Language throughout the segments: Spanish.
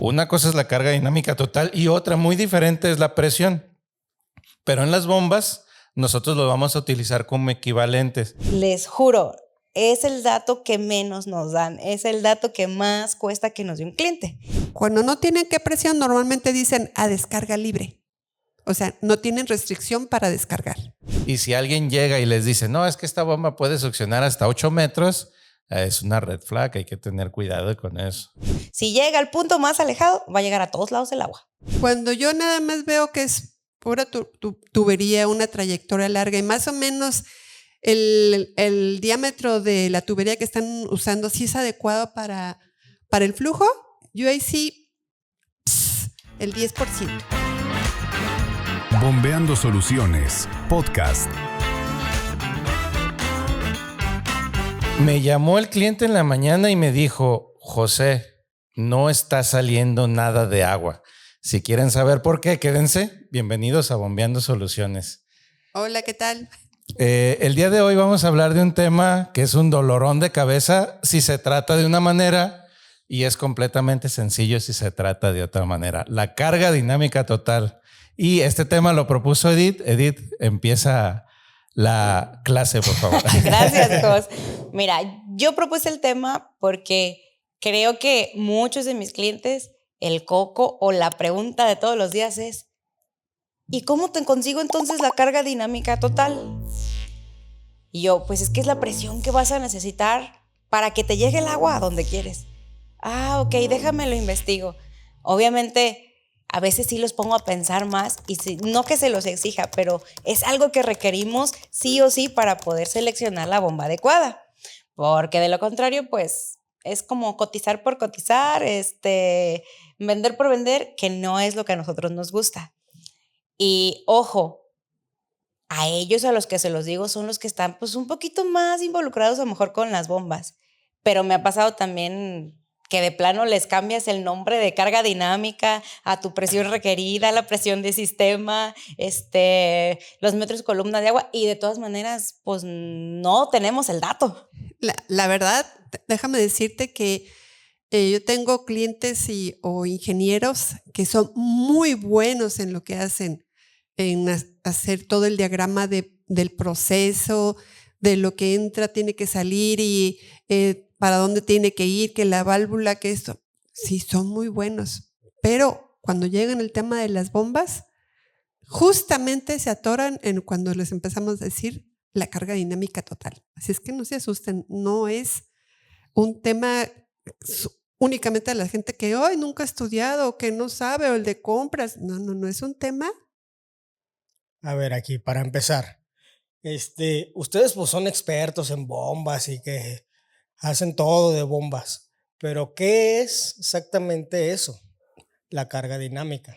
Una cosa es la carga dinámica total y otra muy diferente es la presión. Pero en las bombas nosotros lo vamos a utilizar como equivalentes. Les juro, es el dato que menos nos dan, es el dato que más cuesta que nos dé un cliente. Cuando no tienen qué presión, normalmente dicen a descarga libre. O sea, no tienen restricción para descargar. Y si alguien llega y les dice, no, es que esta bomba puede succionar hasta 8 metros, es una red flag, hay que tener cuidado con eso. Si llega al punto más alejado, va a llegar a todos lados el agua. Cuando yo nada más veo que es pura tubería, una trayectoria larga y más o menos el diámetro de la tubería que están usando sí es adecuado para el flujo, yo ahí sí, el 10%. Bombeando Soluciones, podcast. Me llamó el cliente en la mañana y me dijo, José, no está saliendo nada de agua. Si quieren saber por qué, quédense. Bienvenidos a Bombeando Soluciones. Hola, ¿qué tal? El día de hoy vamos a hablar de un tema que es un dolorón de cabeza si se trata de una manera y es completamente sencillo si se trata de otra manera. La carga dinámica total. Y este tema lo propuso Edith. Edith, empieza la clase, por favor. Gracias, Jos. Mira, yo propuse el tema porque creo que muchos de mis clientes, el coco o la pregunta de todos los días es, ¿y cómo te consigo entonces la carga dinámica total? Y yo, pues es que es la presión que vas a necesitar para que te llegue el agua a donde quieres. Ah, ok, déjame lo investigo. Obviamente, a veces sí los pongo a pensar más y no que se los exija, pero es algo que requerimos sí o sí para poder seleccionar la bomba adecuada. Porque de lo contrario, pues es como cotizar por cotizar, vender por vender, que no es lo que a nosotros nos gusta. Y ojo, a ellos a los que se los digo son los que están pues un poquito más involucrados a lo mejor con las bombas. Pero me ha pasado también que de plano les cambias el nombre de carga dinámica a tu presión requerida, la presión de sistema, los metros columna de agua y de todas maneras pues no tenemos el dato. La verdad, déjame decirte que yo tengo clientes o ingenieros que son muy buenos en lo que hacen, en hacer todo el diagrama del proceso, de lo que entra, tiene que salir y para dónde tiene que ir, que la válvula, que esto. Sí, son muy buenos. Pero cuando llegan el tema de las bombas, justamente se atoran cuando les empezamos a decir la carga dinámica total. Así es que no se asusten, no es un tema únicamente a la gente que hoy nunca ha estudiado o que no sabe o el de compras. No es un tema. A ver, aquí para empezar, ustedes pues son expertos en bombas y que hacen todo de bombas, pero ¿qué es exactamente eso? La carga dinámica.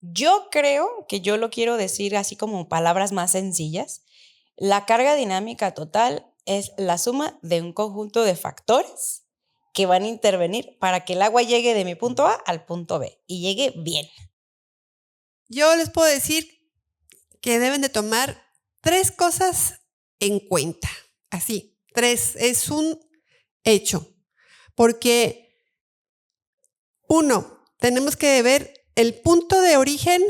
Yo creo que yo lo quiero decir así como palabras más sencillas. La carga dinámica total es la suma de un conjunto de factores que van a intervenir para que el agua llegue de mi punto A al punto B y llegue bien. Yo les puedo decir que deben de tomar 3 cosas en cuenta. Así, 3, es un hecho. Porque 1, tenemos que ver el punto de origen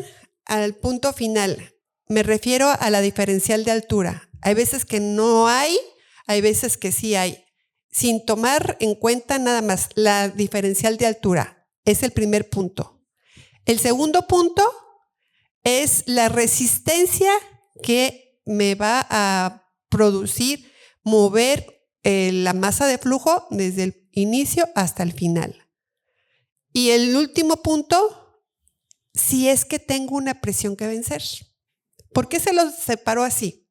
al punto final. Me refiero a la diferencial de altura. Hay veces que no hay veces que sí hay. Sin tomar en cuenta nada más la diferencial de altura. Es el primer punto. El segundo punto es la resistencia que me va a producir mover la masa de flujo desde el inicio hasta el final. Y el último punto, si es que tengo una presión que vencer. ¿Por qué se los separo así?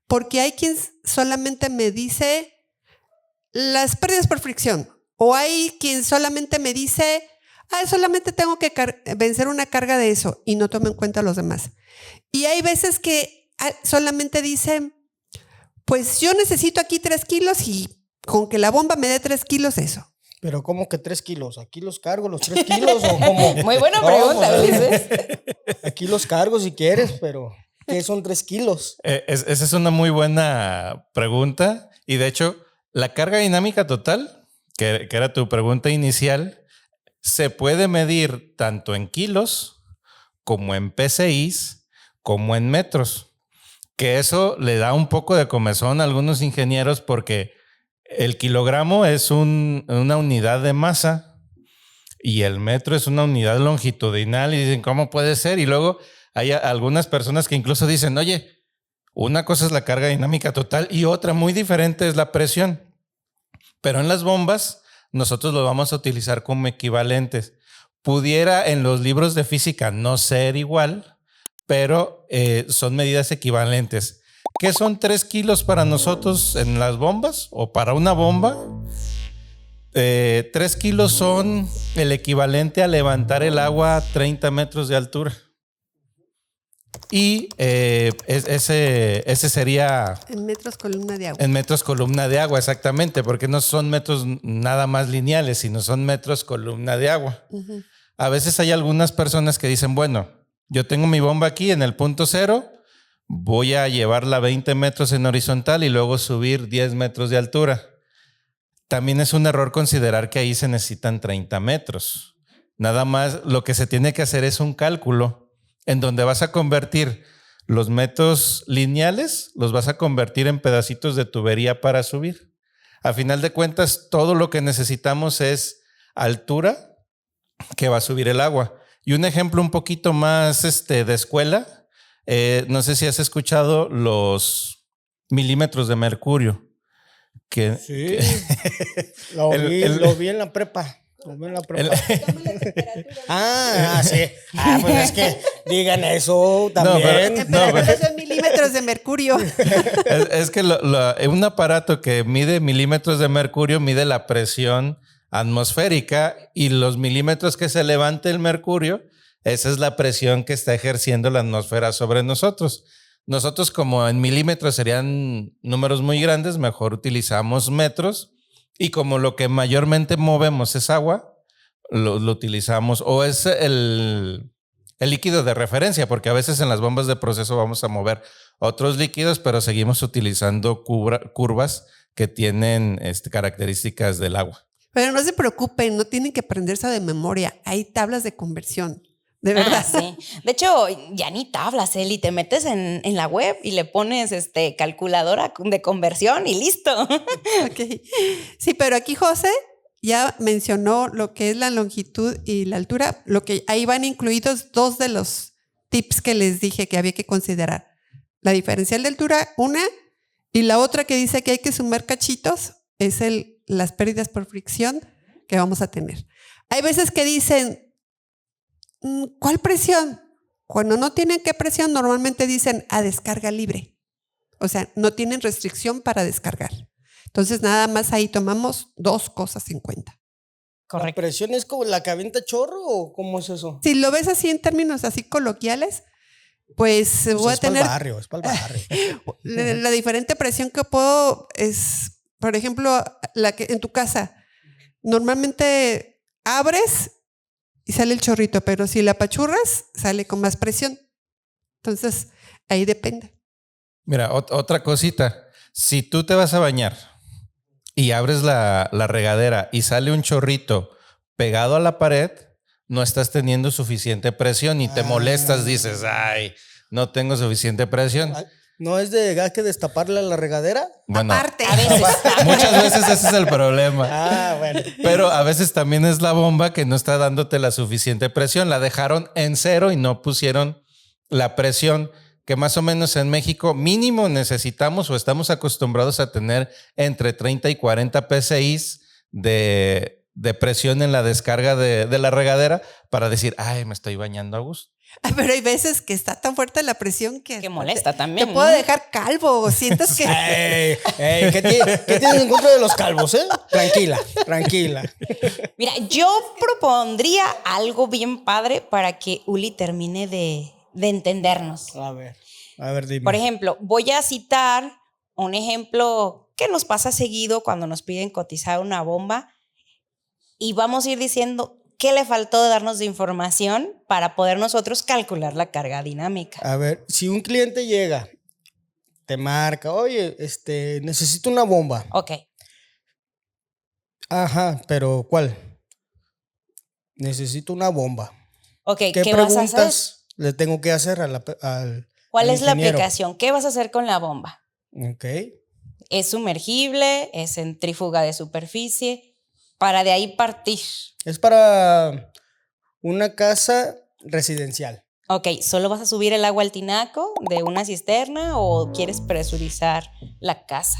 Porque hay quien solamente me dice las pérdidas por fricción, o hay quien solamente me dice solamente tengo que vencer una carga de eso y no tomo en cuenta a los demás. Y hay veces que solamente dicen, pues yo necesito aquí 3 kilos y con que la bomba me dé 3 kilos, eso. ¿Pero cómo que 3 kilos? ¿Aquí los cargo los 3 kilos o cómo? Muy buena pregunta, Ulises. Aquí los cargo si quieres, pero ¿qué son 3 kilos? Esa es una muy buena pregunta. Y de hecho, la carga dinámica total, que era tu pregunta inicial, se puede medir tanto en kilos como en PSIs como en metros, que eso le da un poco de comezón a algunos ingenieros porque el kilogramo es una unidad de masa y el metro es una unidad longitudinal y dicen, ¿cómo puede ser? Y luego hay algunas personas que incluso dicen, oye, una cosa es la carga dinámica total y otra muy diferente es la presión. Pero en las bombas nosotros lo vamos a utilizar como equivalentes. Pudiera en los libros de física no ser igual, pero son medidas equivalentes. ¿Qué son 3 kilos para nosotros en las bombas o para una bomba? 3 kilos son el equivalente a levantar el agua a 30 metros de altura. Y ese sería... En metros columna de agua. En metros columna de agua, exactamente, porque no son metros nada más lineales, sino son metros columna de agua. Uh-huh. A veces hay algunas personas que dicen, bueno, yo tengo mi bomba aquí en el punto cero, voy a llevarla 20 metros en horizontal y luego subir 10 metros de altura. También es un error considerar que ahí se necesitan 30 metros. Nada más lo que se tiene que hacer es un cálculo en donde vas a convertir los metros lineales, los vas a convertir en pedacitos de tubería para subir. A final de cuentas, todo lo que necesitamos es altura que va a subir el agua. Y un ejemplo un poquito más de escuela, no sé si has escuchado los milímetros de mercurio. Sí, lo vi en la prepa. Sí. Pues es que digan eso también. Temperaturas en milímetros de mercurio. Es que un aparato que mide milímetros de mercurio mide la presión atmosférica y los milímetros que se levante el mercurio, esa es la presión que está ejerciendo la atmósfera sobre nosotros. Nosotros, como en milímetros serían números muy grandes, mejor utilizamos metros. Y como lo que mayormente movemos es agua, lo utilizamos, o es el líquido de referencia, porque a veces en las bombas de proceso vamos a mover otros líquidos, pero seguimos utilizando curvas que tienen características del agua. Pero no se preocupen, no tienen que aprenderse de memoria. Hay tablas de conversión. De verdad. Sí. De hecho, ya ni tablas, Eli. Te metes en la web y le pones calculadora de conversión y listo. Okay. Sí, pero aquí José ya mencionó lo que es la longitud y la altura. Lo que ahí van incluidos 2 de los tips que les dije que había que considerar. La diferencial de altura, una, y la otra que dice que hay que sumar cachitos es las pérdidas por fricción que vamos a tener. Hay veces que dicen, ¿cuál presión? Cuando no tienen qué presión, normalmente dicen a descarga libre. O sea, no tienen restricción para descargar. Entonces, nada más ahí tomamos 2 cosas en cuenta. Correcto. ¿La presión es como la que avienta chorro o cómo es eso? Si lo ves así en términos así coloquiales, pues voy a tener... Es para el barrio. La diferente presión que puedo es, por ejemplo, la que en tu casa, normalmente abres y sale el chorrito, pero si la apachurras, sale con más presión. Entonces, ahí depende. Mira, otra cosita. Si tú te vas a bañar y abres la regadera y sale un chorrito pegado a la pared, no estás teniendo suficiente presión y te molestas, dices, ay, no tengo suficiente presión. ¿No es de gas que destaparle a la regadera? Bueno, aparte. A veces. Muchas veces ese es el problema. Bueno. Pero a veces también es la bomba que no está dándote la suficiente presión. La dejaron en 0 y no pusieron la presión que más o menos en México mínimo necesitamos o estamos acostumbrados a tener entre 30 y 40 PSIs de presión en la descarga de la regadera para decir, ay, me estoy bañando a gusto. Pero hay veces que está tan fuerte la presión que molesta también. Te puede dejar calvo o sientes que... ¿Qué tienes en contra de los calvos, Tranquila. Mira, yo propondría algo bien padre para que Uli termine de entendernos. A ver, dime. Por ejemplo, voy a citar un ejemplo que nos pasa seguido cuando nos piden cotizar una bomba y vamos a ir diciendo qué le faltó de darnos de información para poder nosotros calcular la carga dinámica. A ver, si un cliente llega, te marca, oye, necesito una bomba. Ok. Ajá, pero ¿cuál? Necesito una bomba. Ok, ¿Qué ¿qué vas a hacer? preguntas le tengo que hacer ¿Cuál al es la ingeniero? aplicación? ¿Qué vas a hacer con la bomba? Ok. ¿Es sumergible? ¿Es centrífuga de superficie? Para de ahí partir. Es para una casa residencial. Ok, ¿solo vas a subir el agua al tinaco de una cisterna o quieres presurizar la casa?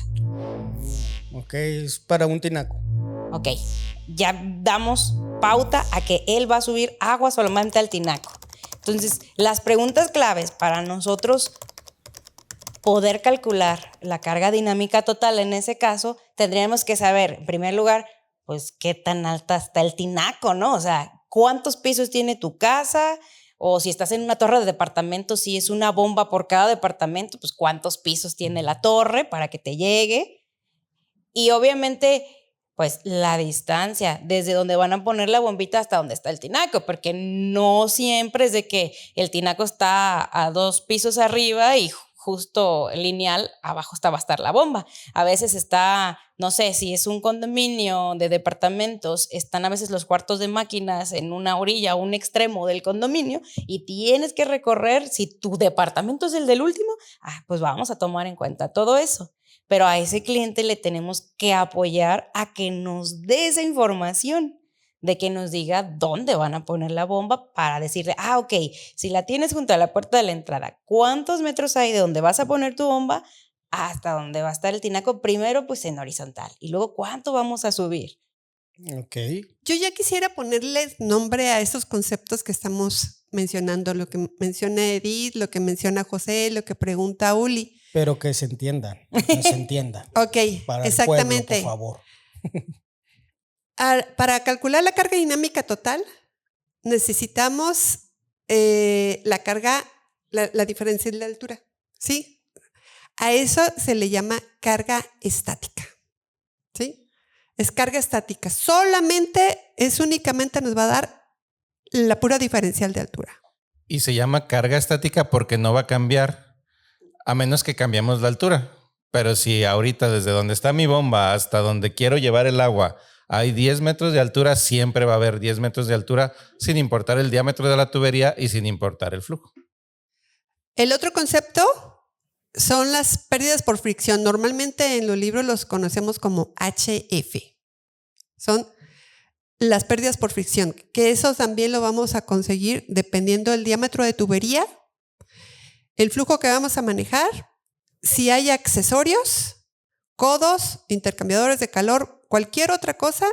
Ok, es para un tinaco. Ok, ya damos pauta a que él va a subir agua solamente al tinaco. Entonces, las preguntas claves para nosotros poder calcular la carga dinámica total en ese caso, tendríamos que saber, en primer lugar, pues qué tan alta está el tinaco, ¿no? O sea, ¿cuántos pisos tiene tu casa? O si estás en una torre de departamentos, si es una bomba por cada departamento, pues cuántos pisos tiene la torre para que te llegue. Y obviamente, pues la distancia desde donde van a poner la bombita hasta donde está el tinaco, porque no siempre es de que el tinaco está a 2 pisos arriba y justo lineal abajo va a estar la bomba. A veces está, no sé, si es un condominio de departamentos, están a veces los cuartos de máquinas en una orilla o un extremo del condominio y tienes que recorrer, si tu departamento es el del último, pues vamos a tomar en cuenta todo eso. Pero a ese cliente le tenemos que apoyar a que nos dé esa información, de que nos diga dónde van a poner la bomba para decirle, ok, si la tienes junto a la puerta de la entrada, ¿cuántos metros hay de donde vas a poner tu bomba hasta donde va a estar el tinaco? Primero, pues en horizontal y luego, ¿cuánto vamos a subir? Ok. Yo ya quisiera ponerle nombre a esos conceptos que estamos mencionando, lo que menciona Edith, lo que menciona José, lo que pregunta Uli. Pero que se entiendan, que se entienda. Ok, Para exactamente. el pueblo, por favor. Para calcular la carga dinámica total, necesitamos la carga, la diferencial de altura, ¿sí? A eso se le llama carga estática, ¿sí? Es carga estática. Únicamente nos va a dar la pura diferencial de altura. Y se llama carga estática porque no va a cambiar a menos que cambiemos la altura. Pero si ahorita desde donde está mi bomba hasta donde quiero llevar el agua hay 10 metros de altura, siempre va a haber 10 metros de altura sin importar el diámetro de la tubería y sin importar el flujo. El otro concepto son las pérdidas por fricción. Normalmente en los libros los conocemos como HF. Son las pérdidas por fricción, que eso también lo vamos a conseguir dependiendo del diámetro de tubería, el flujo que vamos a manejar, si hay accesorios, codos, intercambiadores de calor, cualquier otra cosa,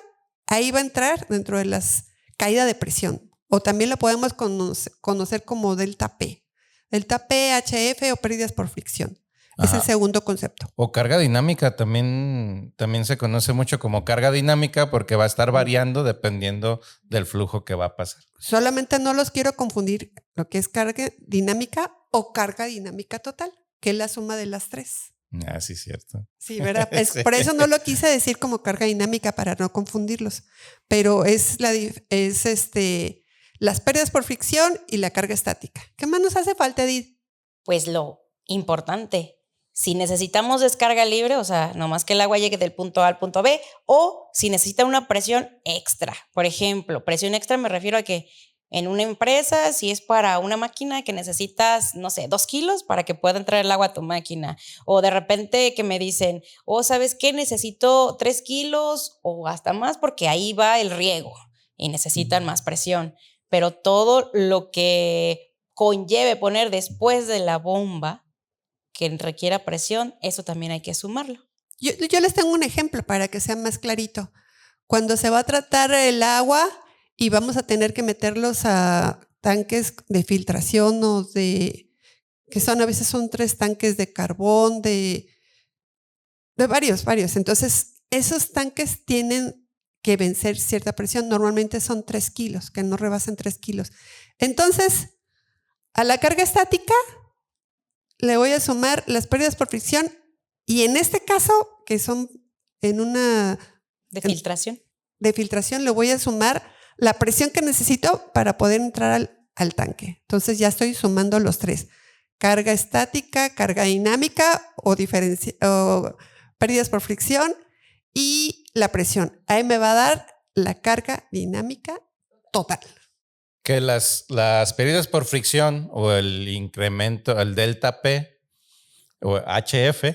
ahí va a entrar dentro de las caídas de presión. O también lo podemos conocer como delta P. Delta P, HF o pérdidas por fricción. Es el segundo concepto. O carga dinámica también se conoce mucho como carga dinámica porque va a estar variando dependiendo del flujo que va a pasar. Solamente no los quiero confundir lo que es carga dinámica o carga dinámica total, que es la suma de las tres. Sí, cierto. Sí, ¿verdad? Por eso no lo quise decir como carga dinámica para no confundirlos, pero las pérdidas por fricción y la carga estática. ¿Qué más nos hace falta, Edith? Pues lo importante, si necesitamos descarga libre, o sea, nomás que el agua llegue del punto A al punto B, o si necesita una presión extra. Por ejemplo, presión extra me refiero a que en una empresa, si es para una máquina que necesitas, no sé, 2 kilos para que pueda entrar el agua a tu máquina, o de repente que me dicen, ¿sabes qué? Necesito 3 kilos o hasta más porque ahí va el riego y necesitan más presión. Pero todo lo que conlleve poner después de la bomba que requiera presión, eso también hay que sumarlo. Yo les tengo un ejemplo para que sea más clarito. Cuando se va a tratar el agua y vamos a tener que meterlos a tanques de filtración que a veces son 3 tanques de carbón, de varios. Entonces, esos tanques tienen que vencer cierta presión. Normalmente son 3 kilos, que no rebasen 3 kilos. Entonces, a la carga estática le voy a sumar las pérdidas por fricción y en este caso, que son en una... ¿De filtración? De filtración le voy a sumar la presión que necesito para poder entrar al tanque. Entonces ya estoy sumando los 3. Carga estática, carga dinámica o pérdidas por fricción y la presión. Ahí me va a dar la carga dinámica total. Que las pérdidas por fricción o el incremento, el delta P o HF,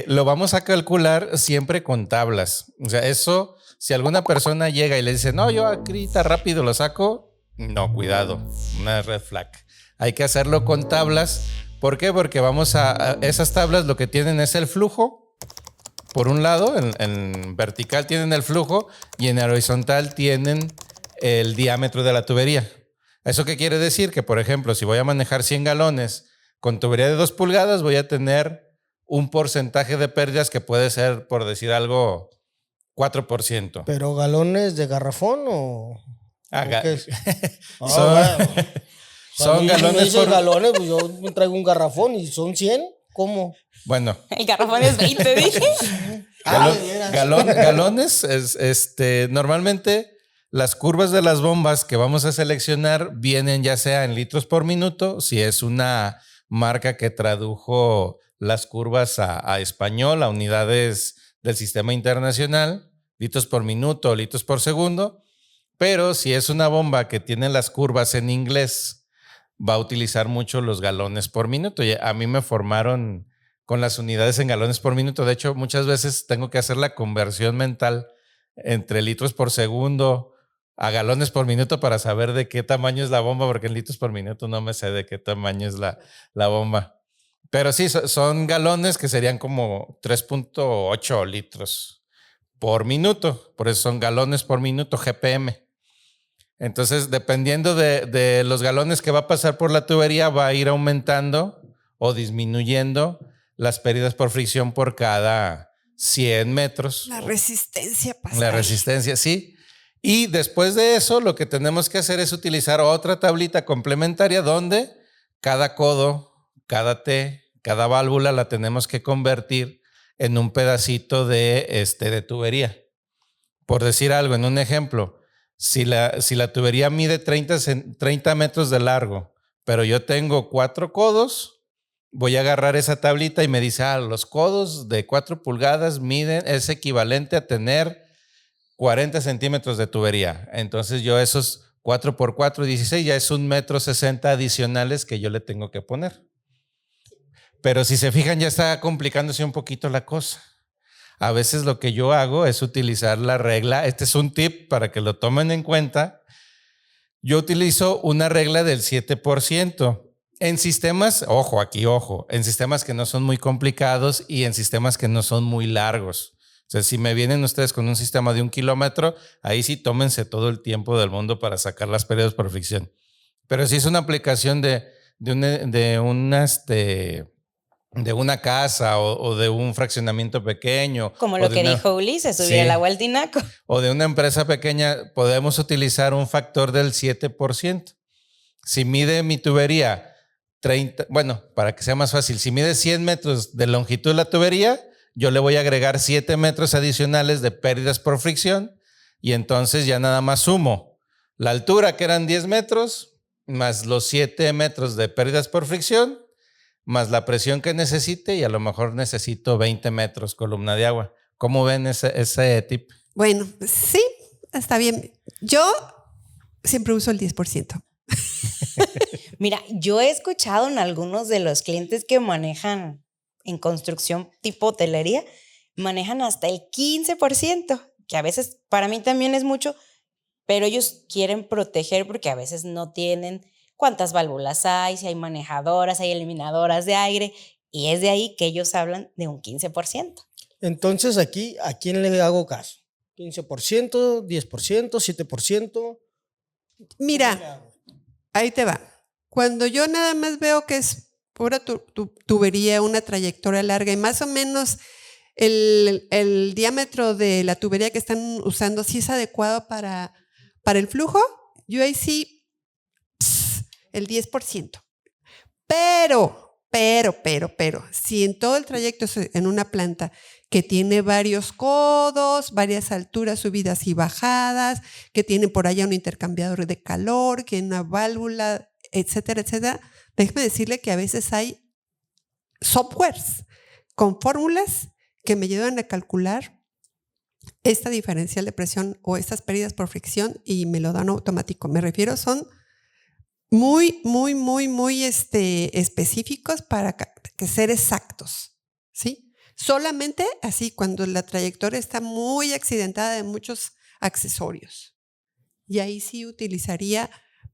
lo vamos a calcular siempre con tablas. O sea, eso, si alguna persona llega y le dice, no, yo ahorita rápido lo saco, no, cuidado, una red flag. Hay que hacerlo con tablas. ¿Por qué? Porque esas tablas lo que tienen es el flujo. Por un lado, en vertical tienen el flujo y en horizontal tienen el diámetro de la tubería. ¿Eso qué quiere decir? Que, por ejemplo, si voy a manejar 100 galones con tubería de 2 pulgadas, voy a tener un porcentaje de pérdidas que puede ser, por decir algo, 4%. ¿Pero galones de garrafón o qué es? Son galones por galones, pues yo me traigo un garrafón y son 100. ¿Cómo? Bueno. El garrafón es 20, dije. Galones, normalmente las curvas de las bombas que vamos a seleccionar vienen ya sea en litros por minuto, si es una marca que tradujo las curvas a español, a unidades del sistema internacional, litros por minuto, litros por segundo, pero si es una bomba que tiene las curvas en inglés, va a utilizar mucho los galones por minuto. Y a mí me formaron con las unidades en galones por minuto. De hecho, muchas veces tengo que hacer la conversión mental entre litros por segundo a galones por minuto para saber de qué tamaño es la bomba, porque en litros por minuto no me sé de qué tamaño es la bomba. Pero sí, son galones que serían como 3.8 litros por minuto. Por eso son galones por minuto, GPM. Entonces, dependiendo de los galones que va a pasar por la tubería, va a ir aumentando o disminuyendo las pérdidas por fricción por cada 100 metros. La resistencia, Pascal. La resistencia, sí. Y después de eso, lo que tenemos que hacer es utilizar otra tablita complementaria donde cada codo, cada T, cada válvula la tenemos que convertir en un pedacito de tubería. Por decir algo, en un ejemplo, si la tubería mide 30 metros de largo, pero yo tengo 4 codos, voy a agarrar esa tablita y me dice, los codos de 4 pulgadas es equivalente a tener 40 centímetros de tubería. Entonces yo esos 4 por 4, 16, ya es 1,60 m adicionales que yo le tengo que poner. Pero si se fijan, ya está complicándose un poquito la cosa. A veces lo que yo hago es utilizar la regla. Este es un tip para que lo tomen en cuenta. Yo utilizo una regla del 7%. En sistemas, en sistemas que no son muy complicados y en sistemas que no son muy largos. O sea, si me vienen ustedes con un sistema de 1 kilómetro, ahí sí tómense todo el tiempo del mundo para sacar las pérdidas por fricción. Pero si es una aplicación de una casa o de un fraccionamiento pequeño. Como lo que dijo Ulises, subir el agua al tinaco. O de una empresa pequeña, podemos utilizar un factor del 7%. Si mide mi tubería 30, para que sea más fácil, si mide 100 metros de longitud la tubería, yo le voy a agregar 7 metros adicionales de pérdidas por fricción y entonces ya nada más sumo la altura, que eran 10 metros, más los 7 metros de pérdidas por fricción, más la presión que necesite y a lo mejor necesito 20 metros columna de agua. ¿Cómo ven ese tip? Bueno, sí, está bien. Yo siempre uso el 10%. Mira, yo he escuchado en algunos de los clientes que manejan en construcción tipo hotelería, manejan hasta el 15%, que a veces para mí también es mucho, pero ellos quieren proteger porque a veces no tienen cuántas válvulas hay, si hay manejadoras, hay eliminadoras de aire, y es de ahí que ellos hablan de un 15%. Entonces aquí, ¿a quién le hago caso? ¿15%, 10%, 7%? Mira, ahí te va. Cuando yo nada más veo que es pura tubería, una trayectoria larga y más o menos el diámetro de la tubería que están usando sí es adecuado para el flujo, yo ahí sí, el 10%. Pero, si en todo el trayecto es en una planta que tiene varios codos, varias alturas, subidas y bajadas, que tiene por allá un intercambiador de calor, que una válvula, etcétera, etcétera, déjeme decirle que a veces hay softwares con fórmulas que me ayudan a calcular esta diferencial de presión o estas pérdidas por fricción y me lo dan automático. Me refiero, son muy específicos para que ser exactos, ¿sí? Solamente así cuando la trayectoria está muy accidentada de muchos accesorios. Y ahí sí utilizaría,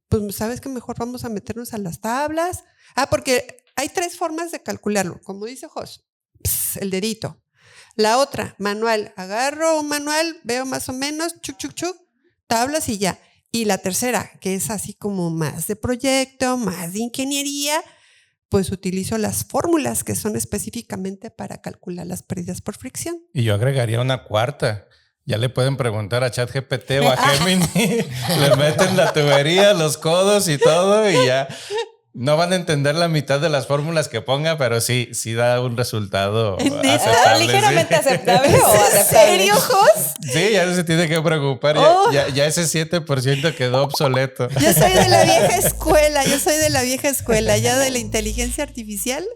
pues sabes que mejor vamos a meternos a las tablas. Porque hay 3 formas de calcularlo, como dice Jos, el dedito. La otra, manual, agarro un manual, veo más o menos, chuc, tablas y ya. Y la tercera, que es así como más de proyecto, más de ingeniería, pues utilizo las fórmulas que son específicamente para calcular las pérdidas por fricción. Y yo agregaría una cuarta. Ya le pueden preguntar a ChatGPT o a Gemini. Le meten la tubería, los codos y todo y ya. No van a entender la mitad de las fórmulas que ponga, pero sí da un resultado aceptable. Ligeramente sí. aceptable o aceptable. ¿En serio, Jos? Sí, ya no se tiene que preocupar. Ya ese 7% quedó obsoleto. Yo soy de la vieja escuela, ya de la inteligencia artificial.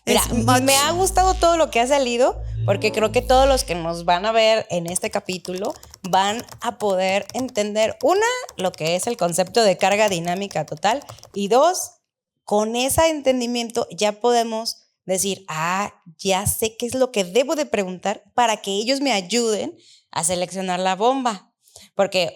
Mira, me ha gustado todo lo que ha salido porque creo que todos los que nos van a ver en este capítulo van a poder entender, una, lo que es el concepto de carga dinámica total y 2, con ese entendimiento ya podemos decir, ya sé qué es lo que debo de preguntar para que ellos me ayuden a seleccionar la bomba. Porque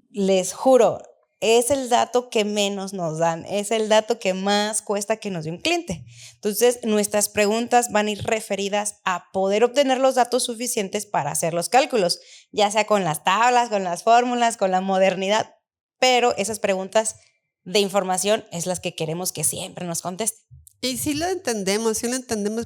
les juro, es el dato que menos nos dan, es el dato que más cuesta que nos dé un cliente. Entonces, nuestras preguntas van a ir referidas a poder obtener los datos suficientes para hacer los cálculos, ya sea con las tablas, con las fórmulas, con la modernidad, pero esas preguntas de información es las que queremos que siempre nos contesten. Y sí lo entendemos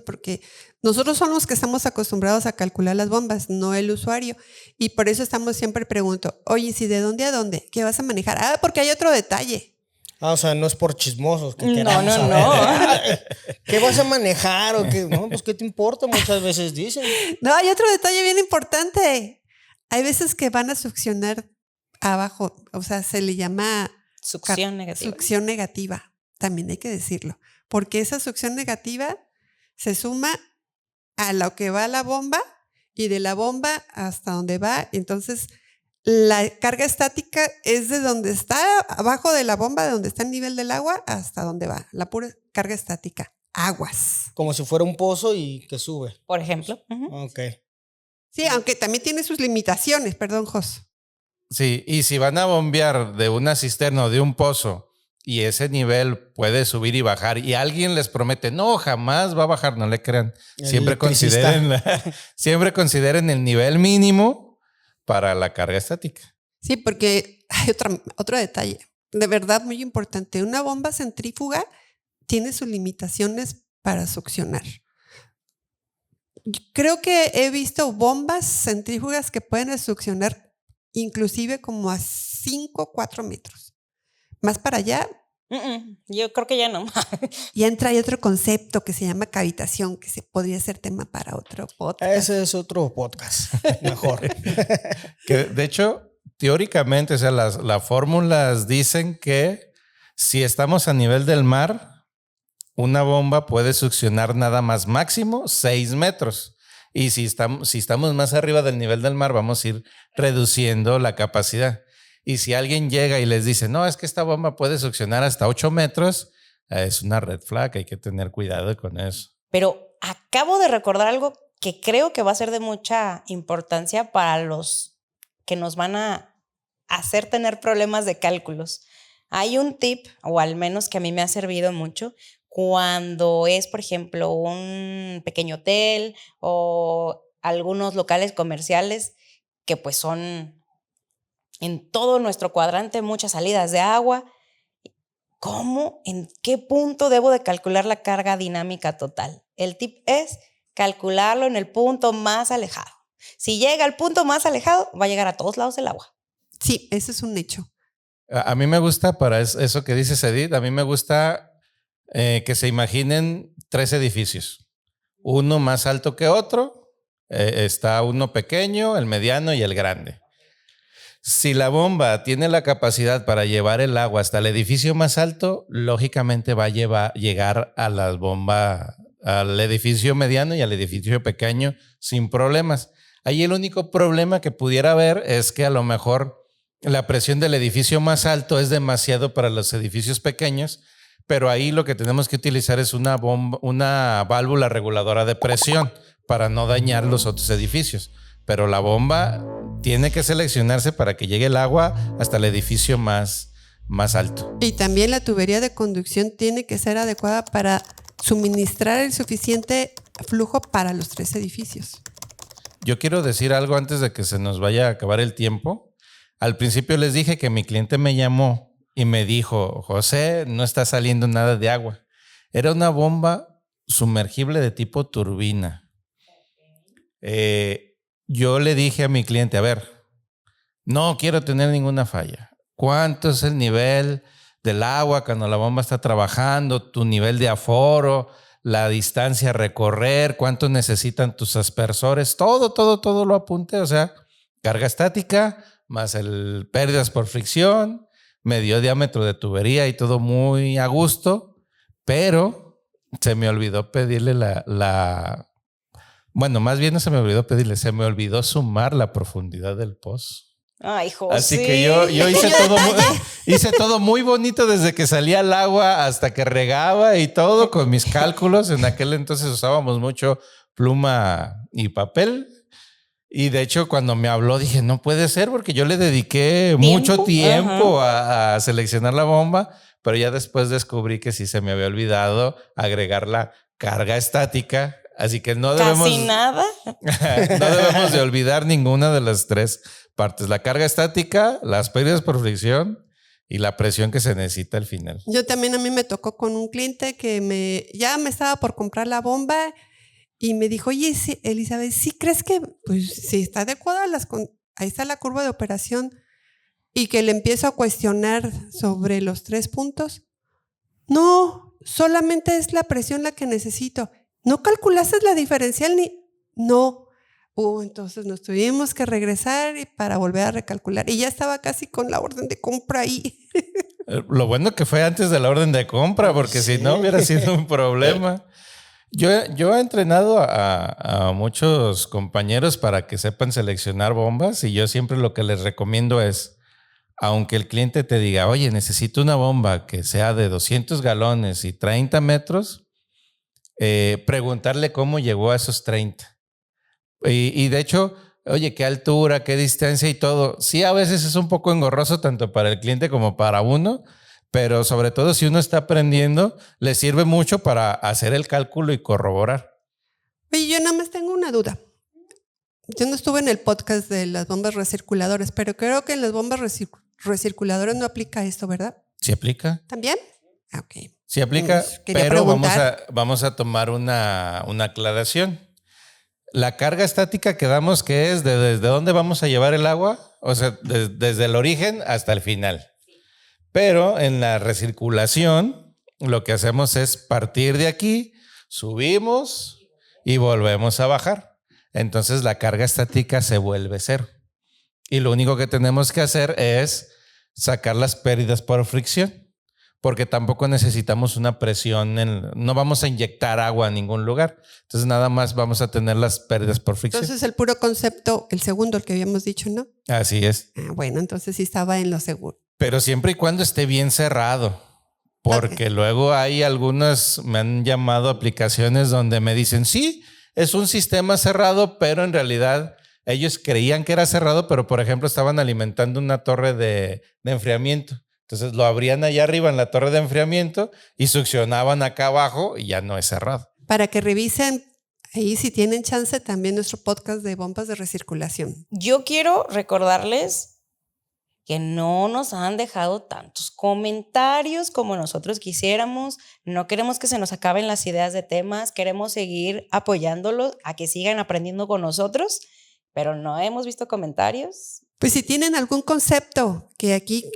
porque nosotros somos los que estamos acostumbrados a calcular las bombas, no el usuario. Y por eso siempre pregunto, oye, ¿si de dónde a dónde? ¿Qué vas a manejar? Porque hay otro detalle. O sea, no es por chismosos que queramos No. saber. ¿Qué vas a manejar? ¿O qué? No, pues ¿qué te importa? Muchas veces dicen. No, hay otro detalle bien importante. Hay veces que van a succionar abajo, o sea, se le llama Succión negativa. Succión negativa, también hay que decirlo. Porque esa succión negativa se suma a lo que va a la bomba y de la bomba hasta donde va. Entonces, la carga estática es de donde está, abajo de la bomba, de donde está el nivel del agua, hasta donde va. La pura carga estática. Aguas. Como si fuera un pozo y que sube. Por ejemplo. Ok. Sí, aunque también tiene sus limitaciones, perdón, Jos. Sí, y si van a bombear de una cisterna o de un pozo y ese nivel puede subir y bajar y alguien les promete, no, jamás va a bajar, no le crean. Siempre consideren el nivel mínimo para la carga estática. Sí, porque hay otro detalle, de verdad muy importante. Una bomba centrífuga tiene sus limitaciones para succionar. Creo que he visto bombas centrífugas que pueden succionar inclusive como a 5 o 4 metros. Más para allá. Yo creo que ya no. Y entra ahí otro concepto que se llama cavitación, que podría ser tema para otro podcast. Ese es otro podcast. Mejor. Que de hecho, teóricamente, o sea, las fórmulas dicen que si estamos a nivel del mar, una bomba puede succionar nada más máximo 6 metros. Y si estamos más arriba del nivel del mar, vamos a ir reduciendo la capacidad. Y si alguien llega y les dice, no, es que esta bomba puede succionar hasta 8 metros, es una red flag, hay que tener cuidado con eso. Pero acabo de recordar algo que creo que va a ser de mucha importancia para los que nos van a hacer tener problemas de cálculos. Hay un tip, o al menos que a mí me ha servido mucho, cuando es, por ejemplo, un pequeño hotel o algunos locales comerciales que pues son en todo nuestro cuadrante muchas salidas de agua. ¿Cómo? ¿En qué punto debo de calcular la carga dinámica total? El tip es calcularlo en el punto más alejado. Si llega al punto más alejado, va a llegar a todos lados el agua. Sí, eso es un hecho. A mí me gusta, para eso que dices, Edith, a mí me gusta que se imaginen 3 edificios. Uno más alto que otro. Está uno pequeño, el mediano y el grande. Si la bomba tiene la capacidad para llevar el agua hasta el edificio más alto, lógicamente va a llegar a la bomba, al edificio mediano y al edificio pequeño sin problemas. Ahí el único problema que pudiera haber es que a lo mejor la presión del edificio más alto es demasiado para los edificios pequeños, pero ahí lo que tenemos que utilizar es una válvula reguladora de presión para no dañar los otros edificios. Pero la bomba tiene que seleccionarse para que llegue el agua hasta el edificio más alto. Y también la tubería de conducción tiene que ser adecuada para suministrar el suficiente flujo para los 3 edificios. Yo quiero decir algo antes de que se nos vaya a acabar el tiempo. Al principio les dije que mi cliente me llamó y me dijo, José, no está saliendo nada de agua. Era una bomba sumergible de tipo turbina. Yo le dije a mi cliente, a ver, no quiero tener ninguna falla. ¿Cuánto es el nivel del agua cuando la bomba está trabajando? Tu nivel de aforo, la distancia a recorrer, cuánto necesitan tus aspersores, todo lo apunté. O sea, carga estática más el pérdidas por fricción, medio diámetro de tubería y todo muy a gusto, pero se me olvidó pedirle bueno, más bien no se me olvidó pedirle, se me olvidó sumar la profundidad del pozo. Ay, José. Así que yo hice todo muy bonito desde que salía el agua hasta que regaba y todo con mis cálculos. En aquel entonces usábamos mucho pluma y papel. Y de hecho, cuando me habló, dije, no puede ser, porque yo le dediqué mucho tiempo a seleccionar la bomba, pero ya después descubrí que sí se me había olvidado agregar la carga estática. Así que no debemos... Casi nada. No debemos de olvidar ninguna de las 3 partes. La carga estática, las pérdidas por fricción y la presión que se necesita al final. Yo también, a mí me tocó con un cliente que ya me estaba por comprar la bomba y me dijo, oye, sí, Elizabeth, ¿sí crees que pues si está adecuada ahí está la curva de operación? Y que le empiezo a cuestionar sobre los 3 puntos. No, solamente es la presión la que necesito. ¿No calculaste la diferencial ni? No. Entonces nos tuvimos que regresar para volver a recalcular. Y ya estaba casi con la orden de compra ahí. Lo bueno que fue antes de la orden de compra, porque si no hubiera sido un problema. Yo he entrenado a muchos compañeros para que sepan seleccionar bombas y yo siempre lo que les recomiendo es, aunque el cliente te diga, oye, necesito una bomba que sea de 200 galones y 30 metros, preguntarle cómo llegó a esos 30. Y de hecho, oye, qué altura, qué distancia y todo. Sí, a veces es un poco engorroso tanto para el cliente como para uno, pero sobre todo si uno está aprendiendo, le sirve mucho para hacer el cálculo y corroborar. Oye, yo nada más tengo una duda. Yo no estuve en el podcast de las bombas recirculadoras, pero creo que en las bombas recirculadoras no aplica esto, ¿verdad? ¿Sí aplica? ¿También? Ok. Sí aplica, Pues, quería pero preguntar. vamos a tomar una aclaración. La carga estática quedamos que es desde dónde vamos a llevar el agua, o sea, desde el origen hasta el final. Pero en la recirculación, lo que hacemos es partir de aquí, subimos y volvemos a bajar. Entonces la carga estática se vuelve 0. Y lo único que tenemos que hacer es sacar las pérdidas por fricción. Porque tampoco necesitamos una presión, no vamos a inyectar agua a ningún lugar. Entonces nada más vamos a tener las pérdidas por fricción. Entonces el puro concepto, el segundo, el que habíamos dicho, ¿no? Así es. Bueno, entonces sí estaba en lo seguro. Pero siempre y cuando esté bien cerrado. Porque luego hay algunas, me han llamado aplicaciones donde me dicen, sí, es un sistema cerrado, pero en realidad ellos creían que era cerrado, pero por ejemplo estaban alimentando una torre de enfriamiento. Entonces lo abrían allá arriba en la torre de enfriamiento y succionaban acá abajo y ya no es cerrado. Para que revisen ahí, si tienen chance, también nuestro podcast de bombas de recirculación. Yo quiero recordarles que no nos han dejado tantos comentarios como nosotros quisiéramos. No queremos que se nos acaben las ideas de temas. Queremos seguir apoyándolos a que sigan aprendiendo con nosotros, pero no hemos visto comentarios. Pues si tienen algún concepto que aquí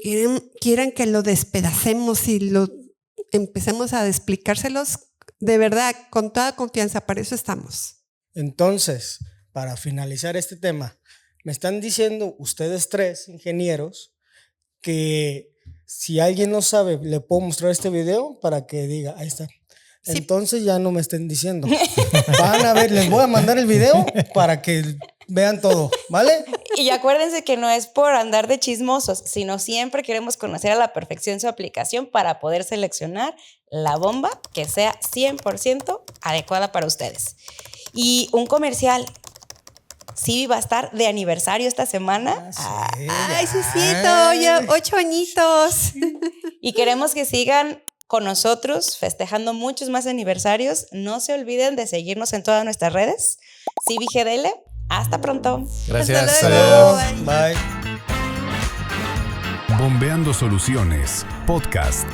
quieran que lo despedacemos y lo empecemos a explicárselos, de verdad, con toda confianza, para eso estamos. Entonces, para finalizar este tema, me están diciendo ustedes 3 ingenieros que si alguien no sabe, le puedo mostrar este video para que diga, ahí está. Sí. Entonces ya no me estén diciendo. Van a ver, les voy a mandar el video para que vean todo, ¿vale? Y acuérdense que no es por andar de chismosos, sino siempre queremos conocer a la perfección su aplicación para poder seleccionar la bomba que sea 100% adecuada para ustedes. Y un comercial. Civi va a estar de aniversario esta semana. Ay, sí, cierto, ya 8 añitos. Y queremos que sigan con nosotros festejando muchos más aniversarios. No se olviden de seguirnos en todas nuestras redes. Civi GDL. Hasta pronto. Gracias. Hasta luego. Adiós. Bye. Bombeando Soluciones, podcast.